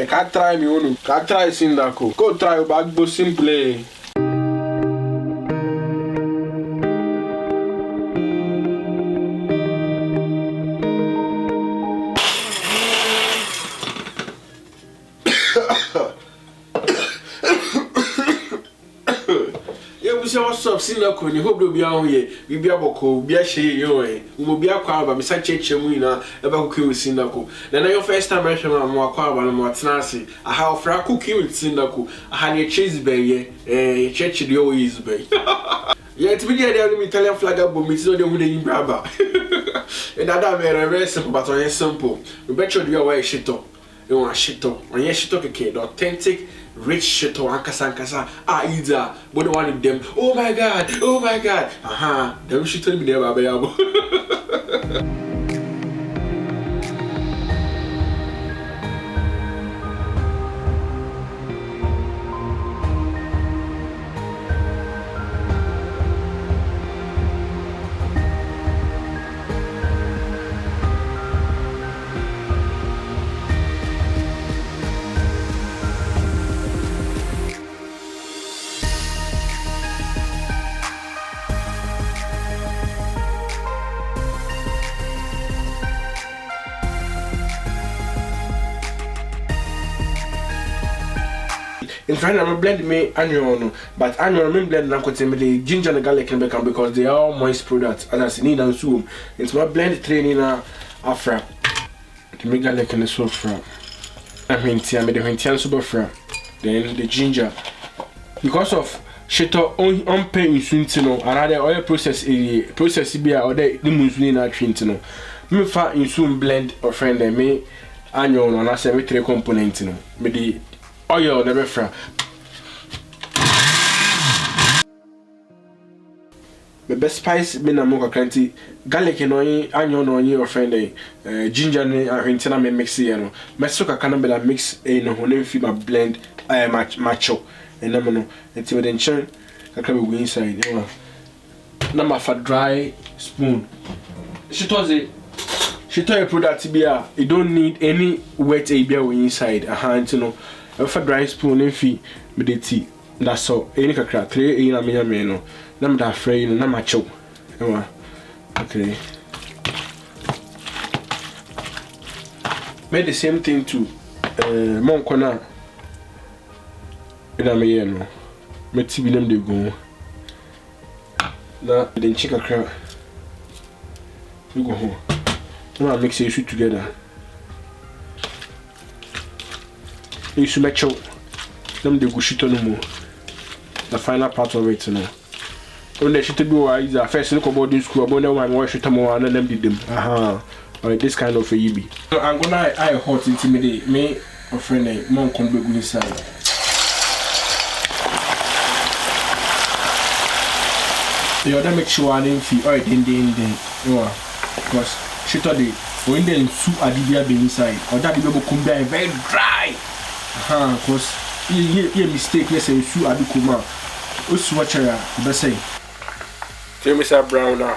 Can't try me onu. Can't try sindako. Go try back bo simple. What's up, Sinako? You hope to be out here. We be able to be a share your way. We will be a car, but besides Chechemina, about cooking with Sinako. Then I your first time mention more car, but I'm what's Nancy. I have for a cookie with Sinako. I had a cheese bay, a church the always bay. Yet we get the Italian flag up, but we saw the wooden grabber. And that made a very simple, but on simple. We bet you your way SHITO. You want SHITO. On your SHITO cake, the authentic. Rich SHITO ankasa either but one of them. Oh my god, oh my god. Them SHITO be there baby. In fact, I'm blend me annual, but annual blend and the ginger and garlic can become because they are all moist products. As I see, need and soon. It's my blend training afra to make garlic and the soap from. I mean, I made the Hintian super fra. Then the ginger because of SHITO on pay in Suntino, another oil process beer or the Muslina Trintino. Me fat in soon blend or friend and me annual on a 73 component. Me the oil never fra. The best spice be na mocha cranty garlic and onion on your friend ginger and Argentina me mix here no. Me soka kana be la mix no honem fi ma blend macho and no no until then chen kakra be go inside na ma fa dry spoon. SHITO a product be it don't need any wet be inside you know. If a dry spoon and feet with the tea, that's all. Any kakra, 3 in a meno. Nam da fray, no macho. Okay. Made the same thing to Moncona. In a meno. Met see them de go. Now, then chicken crab. You go home. Now I mix it together. You should make sure them the SHITO no more. The final part of it, you know. When the SHITO go is a first look about this school, about one more SHITO more and them did them. Alright, this kind of a yibi. So I'm gonna hot intimidate me or friend mom come back inside. You gotta make sure I didn't feel alright then. Because SHITO day when they soup adibia be inside or that the come there very dry. Because you mistake, let's say, you are the Kuma. What's what you're say? Tell me, sir, brown now.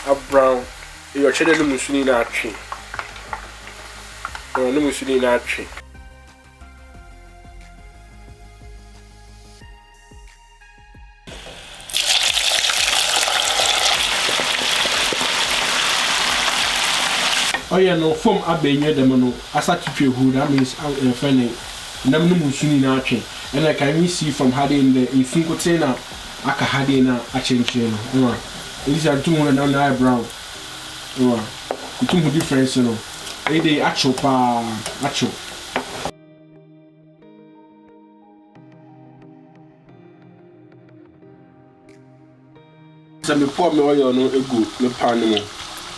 A brown. You're children of Mussolini tree. No Mussolini tree. Oh, yeah, no foam up near the mono. As I keep your hood, that means I'm friendly. Nam no musuni na atwe and I can see from hiding the infinity na aka hiding na achenche no these are 200 na brown no two difference no e dey acho pa acho so me pour me oil no ego me pan no.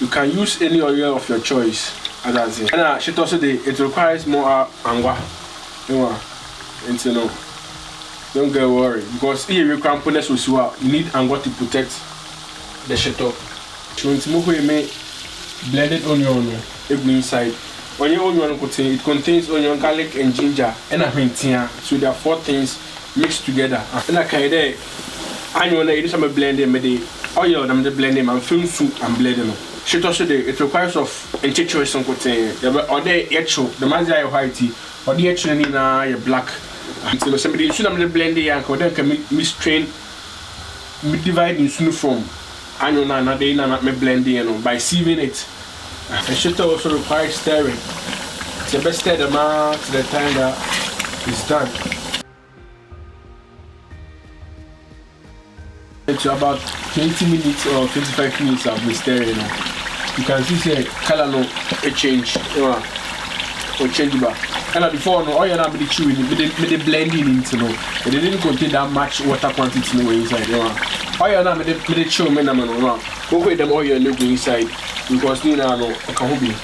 You can use any oil of your choice as I say. And SHITO say it requires more angwa. And you know, don't get worried because if you can put this with you need angwa to protect the SHITO. So it's more me blended onion inside. Onion it contains onion, garlic and ginger and a hintia. So there are 4 things mixed together. And I can there onion it is a blend them the oil them the blend them and film soup and blend them. SHITO say it requires of enchichures and contain or they echo the manzai whitey or the actually na black. So somebody should have blend the anko then can me strain me divide in sunu from anyo na dey na me blend by sieving it. And SHITO also requires stirring. It's the best stir the man to the time that it's done. It's about 20 minutes or 25 minutes of the stirring. You can see the color no a change. Or change back. And before no, all you have to chew with the blending into no. It didn't contain that much water quantity no inside. All you have to chew me na no. Go with them all you look inside because you know no can be.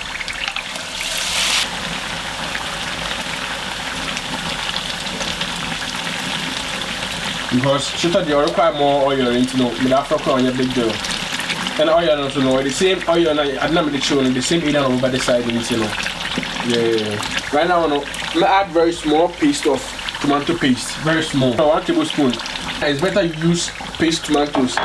Because SHITO they require more oil into no. But after on your big deal. And oil also no the same oil na I not the chew the same either over the side into no. Yeah. Right now, I add very small paste of tomato paste. Very small. 1 tablespoon. It's better you use paste tomatoes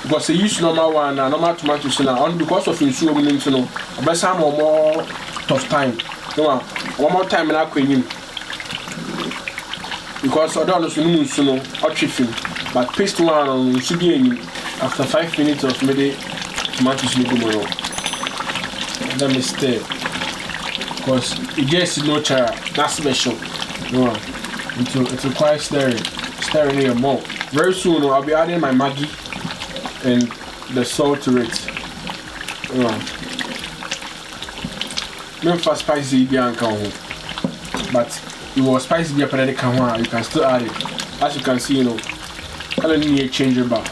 because they use normal one normal tomatoes now. Only because of insu we need to know. But some more tough time. No, one more time na kwenyim. Because I don't know or chicken. But paste one should be in after 5 minutes of maybe tomatoes may go more. Let me stir. Because it just no chara, that's special. No, it requires stirring it more. Very soon I'll be adding my maggi and the salt to it. No fast spicy but it was spicy you can still add it. As you can see, color need change your back.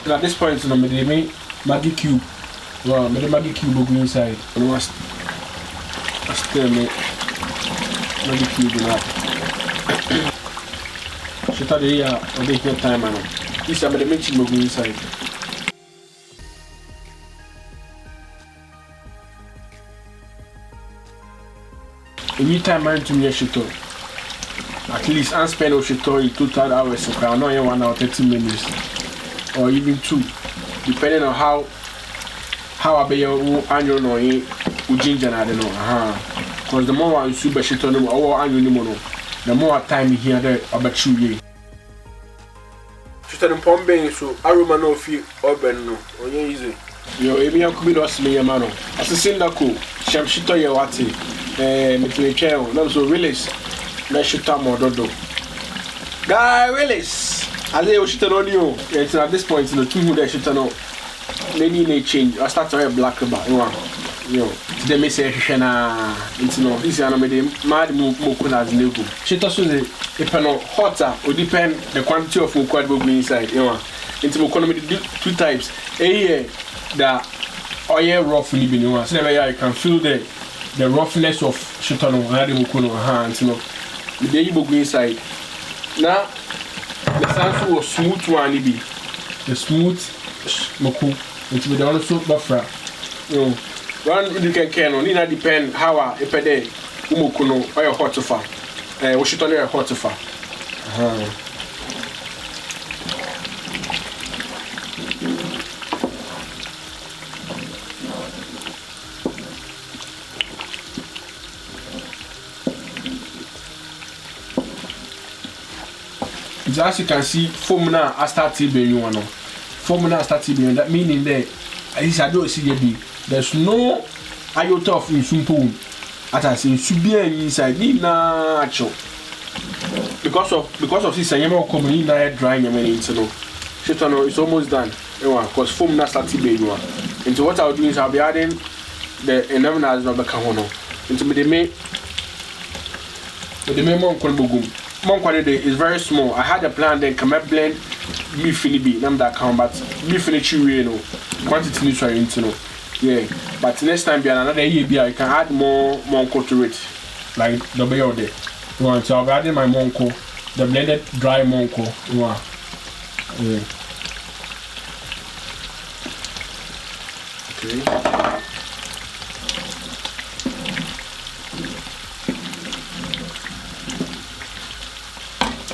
And at this point, I made maggi cube. Wow, I maggi cube go inside. And I stir me maggi cube in that. SHITO the here or they get time man. This I make it go inside. Any time man to me SHITO. At least I spend on SHITO in 2 hours so I know 1 hour 30 minutes or even 2, depending on how I be your annual no ginger I don't know. Because the more I super SHITO no or annual the more time here there about you. SHITO pombe so aroma no fi oben no onye easy. Yo emi akumi do asme ye mano. Asese ndako sham SHITO ye wate me to twa na so release na SHITO mododo. Guy release. Ale o SHITO no ni o. At this point the two who that SHITO no many may change. I start to wear black about today me say na no this is me mad mokuna as nego. SHITO so the if no hotter or depend the quantity of mokwa go inside into mokona me do 2 types here that oil rough ni bi no so that you can feel the roughness of SHITO no na the mokona into the go inside now the sound was smooth one be the smooth moku into the also buffer one you can on it depend how a pede umukuno or hot to far we should only hot to far as you can see foam now I start to be one foam now start to be that meaning there at least I don't see it. There's no iota of insumpo at us in subia inside natural because of this I am coming in drying into no SHITO no it's almost done because foam now start to be one into what I'll do is I'll be adding the enamel as no become into me the monk is very small. I had a plan then come up blend beef in be name that count but beef in chewy quantity need to into yeah but next time be another year be I can add more monko to it like the bay of day so I'll be adding my monko the blended dry monko yeah okay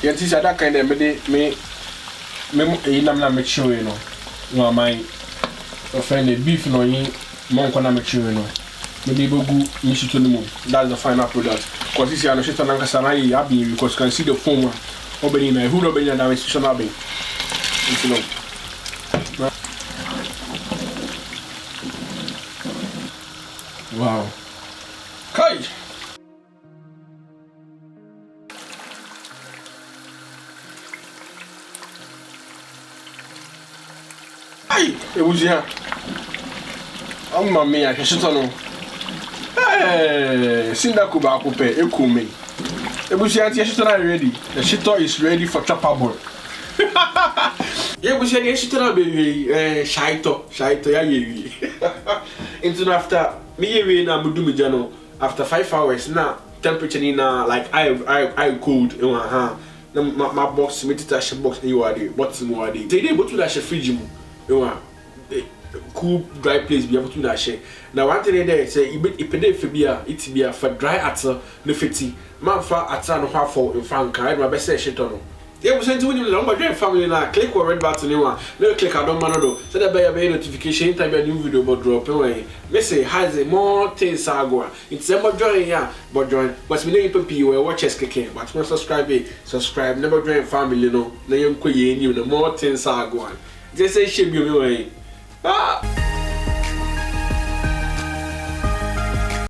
yeah, this is that kind of me na make sure my friend the beef no yin monko na make sure maybe go SHITO no more. That's the final product. Because this is an SHITO nankasa na ye abi because you can see the foam. Obeni na who no be na SHITO na be. You know. Wow. Kai. Ai, it was here. I'm my man, SHITO no. Hey, Sinda Kuba Kupe, Ekume. It was here, SHITO na ready. The SHITO is ready for chopper board. Yeah, we said SHITO na baby, SHITO, ya ye. Into after me na mudu me jano after 5 hours na temperature ni na like I cold na my box me tita she box you are there but mo are there they but that she fridge mu cool dry place be able to that she na one thing there say ipede fe bia it bia for dry atta no fiti man fa atta no ha for in fan kan my best SHITO no. Yeah, we send to you the number family now. Click on red button one. No click I don't matter though. So that by your notification time a new video but drop away. Me say has a more things are going. It's never join yeah, but join. But me name people you watch us kicking. But when subscribe never join family no. Na yem ko ye new the more things are going. Just say shame you me way. Ah.